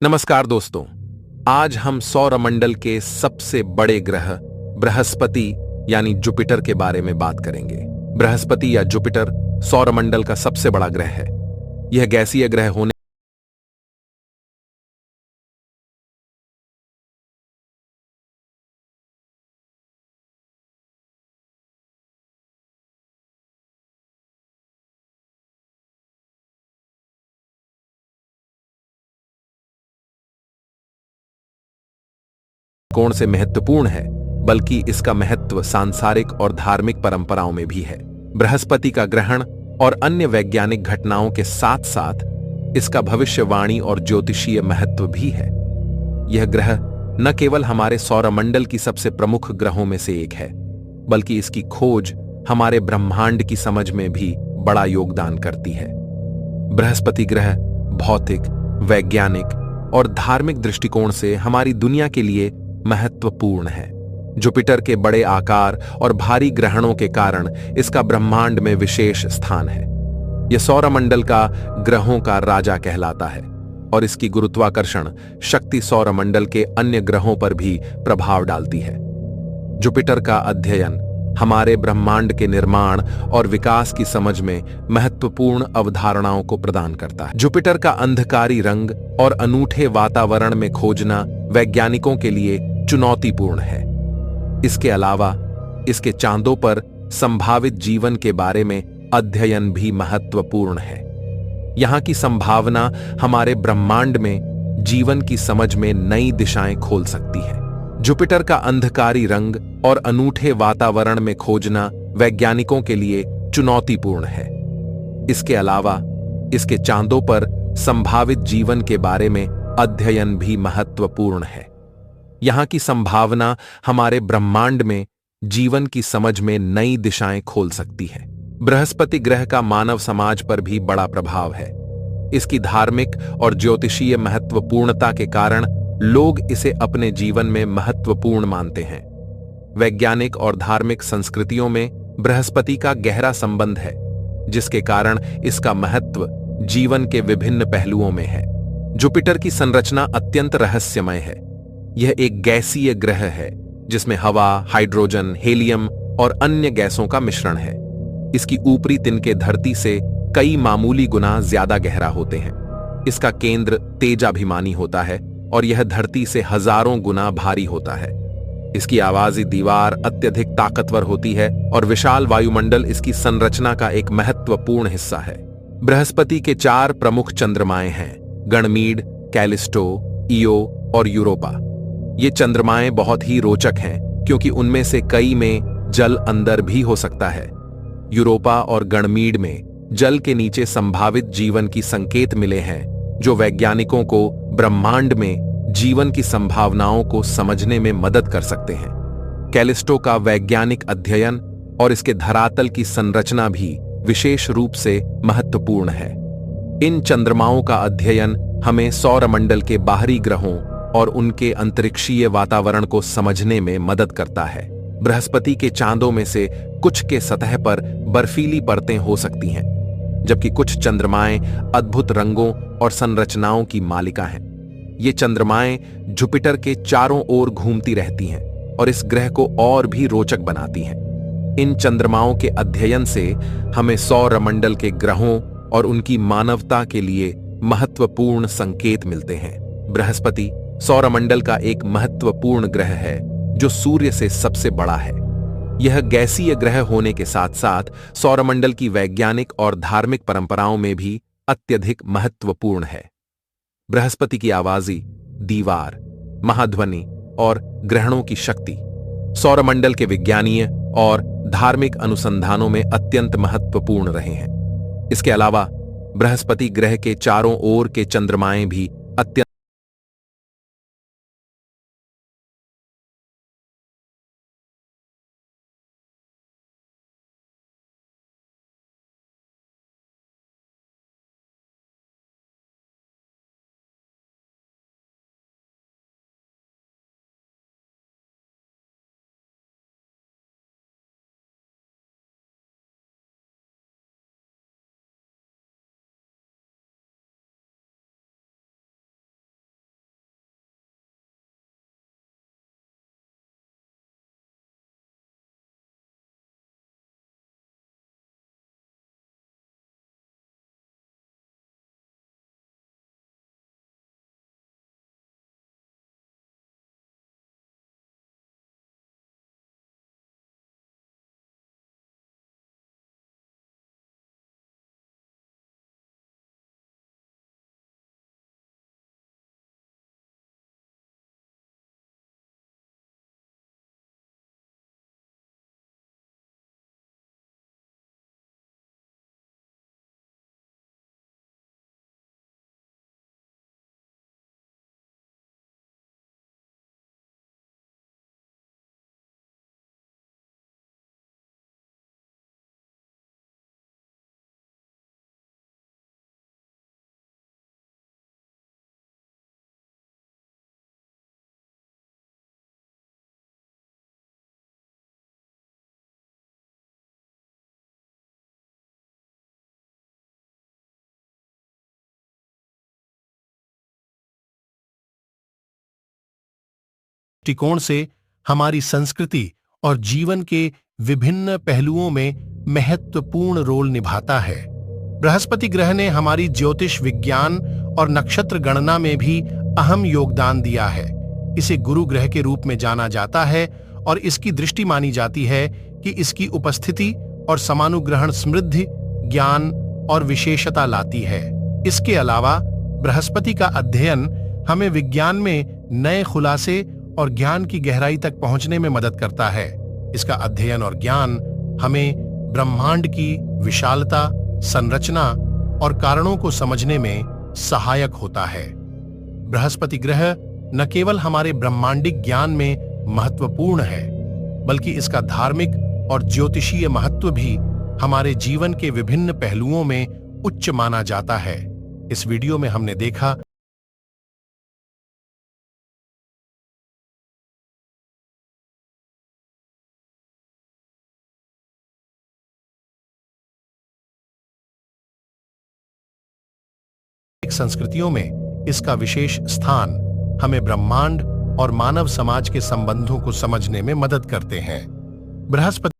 नमस्कार दोस्तों। आज हम सौरमंडल के सबसे बड़े ग्रह बृहस्पति यानी जुपिटर के बारे में बात करेंगे। बृहस्पति या जुपिटर सौरमंडल का सबसे बड़ा ग्रह है। यह गैसीय ग्रह होने कोण से महत्वपूर्ण है, बल्कि इसका महत्व सांसारिक और धार्मिक परंपराओं में भी है। बृहस्पति का ग्रहण और अन्य वैज्ञानिक घटनाओं के साथ साथ इसका भविष्यवाणी और ज्योतिषीय महत्व भी है। यह ग्रह न केवल हमारे सौरमंडल की सबसे प्रमुख ग्रहों में से एक है, बल्कि इसकी खोज हमारे ब्रह्मांड की समझ में भी बड़ा योगदान करती है। बृहस्पति ग्रह भौतिक, वैज्ञानिक और धार्मिक दृष्टिकोण से हमारी दुनिया के लिए महत्वपूर्ण है। जुपिटर के बड़े आकार और भारी ग्रहणों के कारण इसका ब्रह्मांड में विशेष स्थान है। यह सौरमंडल का ग्रहों का राजा कहलाता है और इसकी गुरुत्वाकर्षण शक्ति सौरमंडल के अन्य ग्रहों पर भी प्रभाव डालती है। जुपिटर का अध्ययन हमारे ब्रह्मांड के निर्माण और विकास की समझ में महत्वपूर्ण अवधारणाओं को प्रदान करता है। जुपिटर का अंधकारी रंग और अनूठे वातावरण में खोजना वैज्ञानिकों के लिए चुनौतीपूर्ण है। इसके अलावा इसके चांदों पर संभावित जीवन के बारे में अध्ययन भी महत्वपूर्ण है। यहां की संभावना हमारे ब्रह्मांड में जीवन की समझ में नई दिशाएं खोल सकती है। जुपिटर का अंधकारी रंग और अनूठे वातावरण में खोजना वैज्ञानिकों के लिए चुनौतीपूर्ण है। इसके अलावा इसके चांदों पर संभावित जीवन के बारे में अध्ययन भी महत्वपूर्ण है। यहां की संभावना हमारे ब्रह्मांड में जीवन की समझ में नई दिशाएं खोल सकती है। बृहस्पति ग्रह का मानव समाज पर भी बड़ा प्रभाव है। इसकी धार्मिक और ज्योतिषीय महत्वपूर्णता के कारण लोग इसे अपने जीवन में महत्वपूर्ण मानते हैं। वैज्ञानिक और धार्मिक संस्कृतियों में बृहस्पति का गहरा संबंध है, जिसके कारण इसका महत्व जीवन के विभिन्न पहलुओं में है। जुपिटर की संरचना अत्यंत रहस्यमय है। यह एक गैसीय ग्रह है जिसमें हवा, हाइड्रोजन, हीलियम और अन्य गैसों का मिश्रण है। इसकी ऊपरी तिनके धरती से कई मामूली गुना ज्यादा गहरा होते हैं। इसका केंद्र तेजाभिमानी होता है और यह धरती से हजारों गुना भारी होता है। इसकी आवाजी दीवार अत्यधिक ताकतवर होती है और विशाल वायुमंडल इसकी संरचना का एक महत्वपूर्ण हिस्सा है। बृहस्पति के 4 प्रमुख चंद्रमाएं हैं: गणमीड, कैलिस्टो, ईओ और यूरोपा। ये चंद्रमाएं बहुत ही रोचक हैं क्योंकि उनमें से कई में जल अंदर भी हो सकता है। यूरोपा और गणमीड में जल के नीचे संभावित जीवन की संकेत मिले हैं, जो वैज्ञानिकों को ब्रह्मांड में जीवन की संभावनाओं को समझने में मदद कर सकते हैं। कैलिस्टो का वैज्ञानिक अध्ययन और इसके धरातल की संरचना भी विशेष रूप से महत्वपूर्ण है। इन चंद्रमाओं का अध्ययन हमें सौरमंडल के बाहरी ग्रहों और उनके अंतरिक्षीय वातावरण को समझने में मदद करता है। बृहस्पति के चांदों में से कुछ के सतह पर बर्फीली परतें हो सकती हैं, जबकि कुछ चंद्रमाएं अद्भुत रंगों और संरचनाओं की मालिका हैं। ये चंद्रमाएं जुपिटर के चारों ओर घूमती रहती हैं और इस ग्रह को और भी रोचक बनाती हैं। इन चंद्रमाओं के अध्ययन से हमें सौरमंडल के ग्रहों और उनकी मानवता के लिए महत्वपूर्ण संकेत मिलते हैं। बृहस्पति सौरमंडल का एक महत्वपूर्ण ग्रह है जो सूर्य से सबसे बड़ा है। यह गैसीय ग्रह होने के साथ साथ सौरमंडल की वैज्ञानिक और धार्मिक परंपराओं में भी अत्यधिक महत्वपूर्ण है। बृहस्पति की आवाजी दीवार, महाध्वनि और ग्रहणों की शक्ति सौरमंडल के विज्ञानीय और धार्मिक अनुसंधानों में अत्यंत महत्वपूर्ण रहे हैं। इसके अलावा बृहस्पति ग्रह के चारों ओर के चंद्रमाएं भी अत्यंत दृष्टिकोण से हमारी संस्कृति और जीवन के विभिन्न पहलुओं में महत्वपूर्ण रोल निभाता है। बृहस्पति ग्रह ने हमारी ज्योतिष विज्ञान और नक्षत्र गणना में भी अहम योगदान दिया है। इसे गुरु ग्रह के रूप में जाना जाता है और इसकी दृष्टि मानी जाती है कि इसकी उपस्थिति और समानुग्रहण समृद्धि, ज्ञान और विशेषता लाती है। इसके अलावा बृहस्पति का अध्ययन हमें विज्ञान में नए खुलासे और ज्ञान की गहराई तक पहुंचने में मदद करता है। इसका अध्ययन और ज्ञान हमें ब्रह्मांड की विशालता, संरचना और कारणों को समझने में सहायक होता है। बृहस्पति ग्रह न केवल हमारे ब्रह्मांडिक ज्ञान में महत्वपूर्ण है, बल्कि इसका धार्मिक और ज्योतिषीय महत्व भी हमारे जीवन के विभिन्न पहलुओं में उच्च माना जाता है। इस वीडियो में हमने देखा संस्कृतियों में इसका विशेष स्थान हमें ब्रह्मांड और मानव समाज के संबंधों को समझने में मदद करते हैं। बृहस्पति